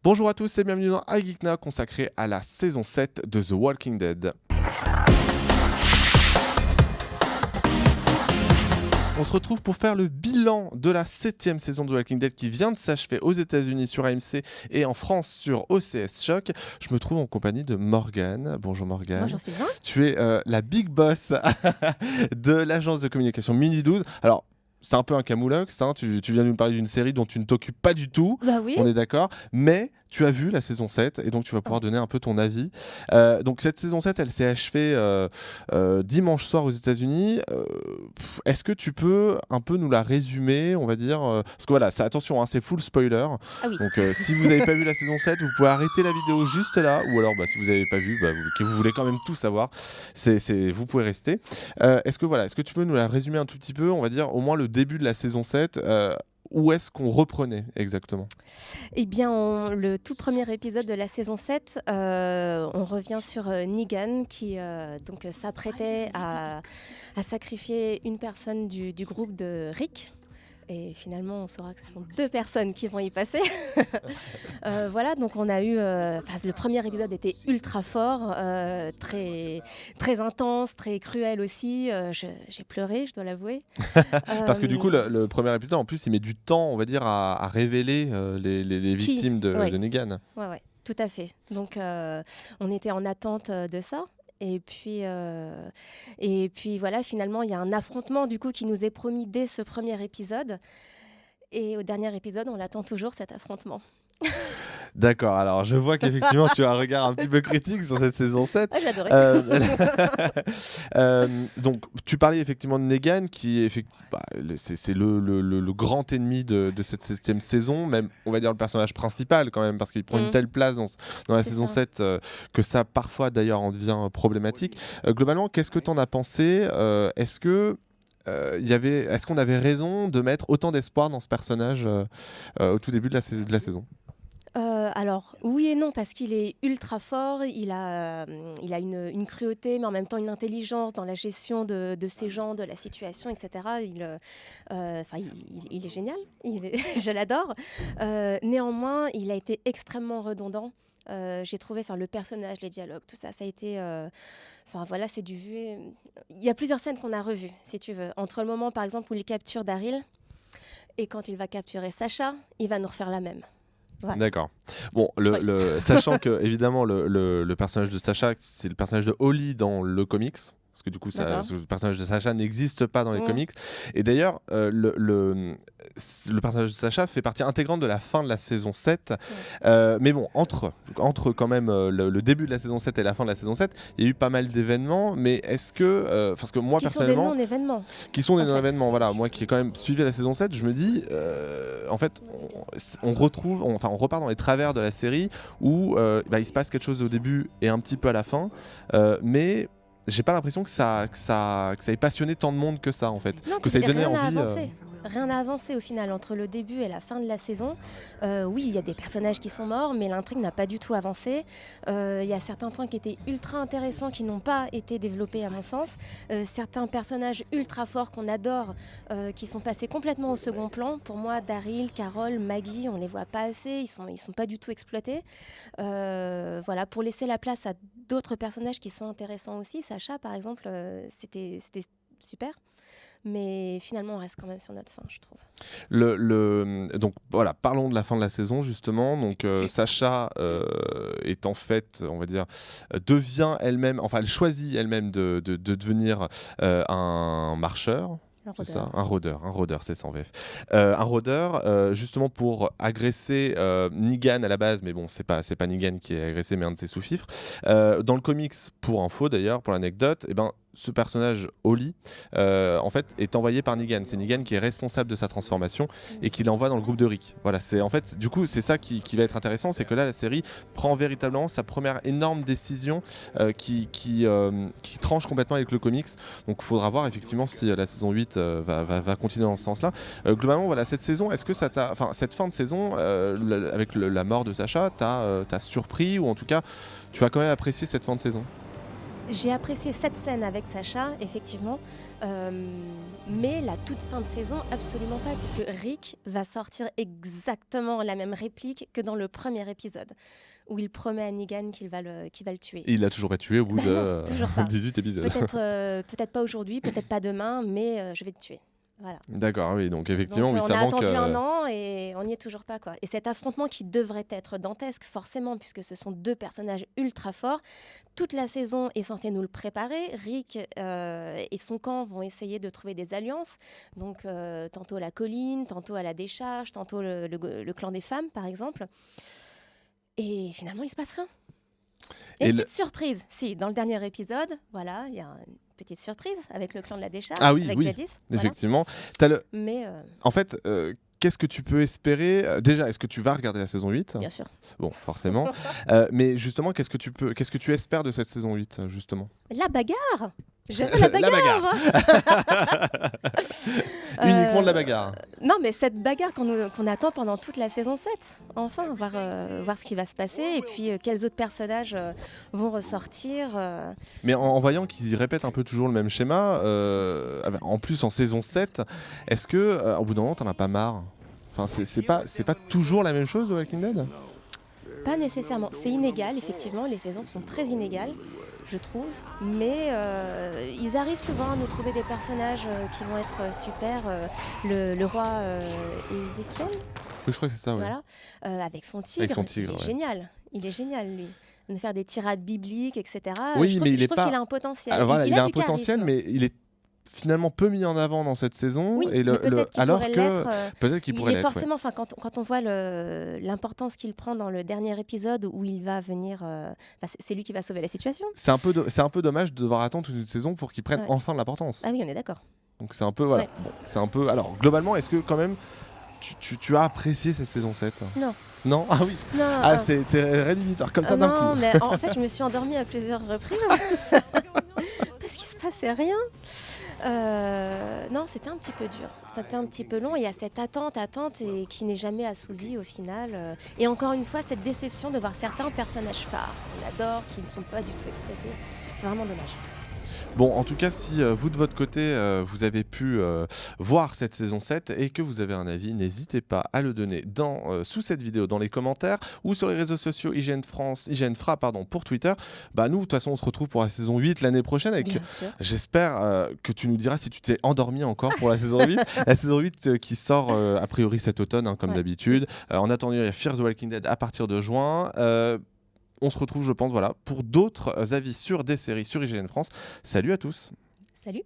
Bonjour à tous et bienvenue dans iGeekna consacré à la saison 7 de The Walking Dead. On se retrouve pour faire le bilan de la 7e saison de The Walking Dead qui vient de s'achever aux États-Unis sur AMC et en France sur OCS Choc. Je me trouve en compagnie de Morgane. Bonjour Morgane. Bonjour Sylvain. Tu es la big boss de l'agence de communication Minuit 12. Alors, c'est un peu un camoulox, hein. Tu viens de nous parler d'une série dont tu ne t'occupes pas du tout, Bah oui. on est d'accord, mais tu as vu la saison 7 et donc tu vas pouvoir donner un peu ton avis. Donc cette saison 7, elle s'est achevée dimanche soir aux États-Unis. Est-ce que tu peux un peu nous la résumer, on va dire parce que voilà, attention, hein, c'est full spoiler. Ah oui. Donc si vous n'avez pas vu la saison 7, vous pouvez arrêter la vidéo juste là, ou alors si vous n'avez pas vu, que vous voulez quand même tout savoir, vous pouvez rester. Est-ce que tu peux nous la résumer un tout petit peu, on va dire au moins le début de la saison 7, où est-ce qu'on reprenait exactement ? Eh bien, le tout premier épisode de la saison 7, on revient sur Negan qui donc s'apprêtait à sacrifier une personne du groupe de Rick. Et finalement, on saura que ce sont 2 personnes qui vont y passer. Voilà, donc on a eu... le premier épisode était ultra fort, très, très intense, très cruel aussi. J'ai pleuré, je dois l'avouer. Parce que du coup, le premier épisode, en plus, il met du temps, on va dire, à révéler les victimes de Negan. Ouais, tout à fait. Donc, on était en attente de ça. Et puis voilà, finalement, il y a un affrontement du coup qui nous est promis dès ce premier épisode. Et au dernier épisode, on l'attend toujours, cet affrontement. D'accord, alors je vois qu'effectivement tu as un regard un petit peu critique sur cette saison 7. Ah, j'adorais. Donc tu parlais effectivement de Negan qui c'est le grand ennemi de cette 7e saison, même on va dire le personnage principal quand même, parce qu'il prend une telle place dans la saison 7 que ça parfois d'ailleurs en devient problématique. Globalement, qu'est-ce que tu en as pensé ? Est-ce qu'on avait raison de mettre autant d'espoir dans ce personnage au tout début de la saison ? Alors, oui et non, parce qu'il est ultra fort, il a une cruauté, mais en même temps une intelligence dans la gestion de ces gens, de la situation, etc. Il est génial, je l'adore. Néanmoins, il a été extrêmement redondant. J'ai trouvé le personnage, les dialogues, tout ça, ça a été... c'est du vu. Il y a plusieurs scènes qu'on a revues, si tu veux. Entre le moment, par exemple, où il capture Daryl, et quand il va capturer Sacha, il va nous refaire la même. Voilà. D'accord. Bon, sachant que évidemment le personnage de Sacha, c'est le personnage de Holly dans le comics. Parce que du coup, le personnage de Sacha n'existe pas dans les comics. Et d'ailleurs, le personnage de Sacha fait partie intégrante de la fin de la saison 7. Mais bon, entre quand même le début de la saison 7 et la fin de la saison 7, il y a eu pas mal d'événements. Mais est-ce que... parce que moi, personnellement... Qui sont des non-événements. Qui sont des non-événements, voilà. Moi qui ai quand même suivi la saison 7, je me dis... en fait, on repart dans les travers de la série où il se passe quelque chose au début et un petit peu à la fin. Mais... j'ai pas l'impression que ça ait passionné tant de monde que ça en fait. Non, que ça ait donné envie. Rien n'a avancé au final entre le début et la fin de la saison. Oui, il y a des personnages qui sont morts, mais l'intrigue n'a pas du tout avancé. Il y a certains points qui étaient ultra intéressants qui n'ont pas été développés à mon sens. Certains personnages ultra forts qu'on adore qui sont passés complètement au second plan. Pour moi, Daryl, Carol, Maggie, on les voit pas assez. Ils sont pas du tout exploités. Voilà, pour laisser la place à d'autres personnages qui sont intéressants aussi. Sacha, par exemple, c'était super. Mais finalement, on reste quand même sur notre fin, je trouve. Donc voilà, parlons de la fin de la saison justement. Donc Sacha est en fait, on va dire, devient elle-même, enfin elle choisit elle-même de devenir un marcheur. C'est ça, un rôdeur, c'est ça en VF. Un rôdeur, justement pour agresser Negan à la base, mais bon, c'est pas Negan qui est agressé, mais un de ses sous-fifres. Dans le comics, pour info d'ailleurs, pour l'anecdote, ce personnage, Holly, en fait, est envoyé par Negan. C'est Negan qui est responsable de sa transformation et qui l'envoie dans le groupe de Rick. Voilà, c'est en fait, du coup, c'est ça qui va être intéressant, c'est que là, la série prend véritablement sa première énorme décision qui tranche complètement avec le comics. Donc, il faudra voir effectivement si la saison 8 va continuer dans ce sens-là. Globalement, voilà, cette saison, est-ce que cette fin de saison, avec la mort de Sacha, t'as surpris ou en tout cas, tu as quand même apprécié cette fin de saison ? J'ai apprécié cette scène avec Sacha, effectivement, mais la toute fin de saison, absolument pas, puisque Rick va sortir exactement la même réplique que dans le premier épisode, où il promet à Negan qu'il va le tuer. Et il l'a toujours pas tué au bout de toujours pas. 18 épisodes. Peut-être pas aujourd'hui, peut-être pas demain, mais je vais te tuer. Voilà. D'accord, oui, donc effectivement, Donc, oui, on ça a manque. attendu un an et on n'y est toujours pas, quoi. Et cet affrontement qui devrait être dantesque, forcément, puisque ce sont deux personnages ultra forts, toute la saison est censée nous le préparer. Rick et son camp vont essayer de trouver des alliances, donc tantôt à la colline, tantôt à la décharge, tantôt le clan des femmes, par exemple. Et finalement, il se passe rien. Et une petite surprise, si, dans le dernier épisode, voilà, il y a une petite surprise avec le clan de la décharge, avec Jadis. Effectivement. Voilà. Mais en fait, qu'est-ce que tu peux espérer déjà, est-ce que tu vas regarder la saison 8 ? Bien sûr. Bon, forcément. Mais justement, qu'est-ce que tu espères de cette saison 8, justement ? La bagarre. J'aime la bagarre. Uniquement de la bagarre. Non, mais cette bagarre qu'on attend pendant toute la saison 7. Enfin, voir ce qui va se passer et puis quels autres personnages vont ressortir. Mais en voyant qu'ils répètent un peu toujours le même schéma, en plus en saison 7, est-ce que au bout d'un moment, t'en as pas marre ? Enfin, c'est pas toujours la même chose, The Walking Dead ? Pas nécessairement. C'est inégal, effectivement. Les saisons sont très inégales, je trouve. Mais ils arrivent souvent à nous trouver des personnages qui vont être super. Le roi Ézéchiel. Oui, je crois que c'est ça, oui. Voilà. Avec son tigre. Il est génial. Il est génial, lui. De faire des tirades bibliques, etc. Oui, je trouve qu'il a un potentiel. Alors, voilà, il a un potentiel, charisme. mais il est finalement peu mis en avant dans cette saison. Oui, et peut-être qu'il pourrait l'être. Forcément, quand on voit l'importance qu'il prend dans le dernier épisode où il va venir, c'est lui qui va sauver la situation. C'est un peu dommage de devoir attendre toute une saison pour qu'il prenne enfin de l'importance. Ah oui, on est d'accord. Donc c'est un peu voilà. Ouais. Bon, c'est un peu. Alors globalement, est-ce que quand même tu as apprécié cette saison 7 ? Non. Non ? Ah oui. Non, c'était rédhibitoire comme ça d'un coup. Non, mais en fait, je me suis endormie à plusieurs reprises parce qu'il se passait rien. Non, c'était un petit peu dur. C'était un petit peu long. Il y a cette attente et qui n'est jamais assouvie au final. Et encore une fois, cette déception de voir certains personnages phares qu'on adore, qui ne sont pas du tout exploités. C'est vraiment dommage. Bon, en tout cas, si vous de votre côté, vous avez pu voir cette saison 7 et que vous avez un avis, n'hésitez pas à le donner sous cette vidéo, dans les commentaires ou sur les réseaux sociaux IGN-FRA pour Twitter. Nous, de toute façon, on se retrouve pour la saison 8 l'année prochaine. J'espère que tu nous diras si tu t'es endormi encore pour la saison 8. La saison 8 qui sort a priori cet automne, comme d'habitude. En attendant, il y a Fear the Walking Dead à partir de juin. On se retrouve, je pense, pour d'autres avis sur des séries sur IGN France. Salut à tous. Salut.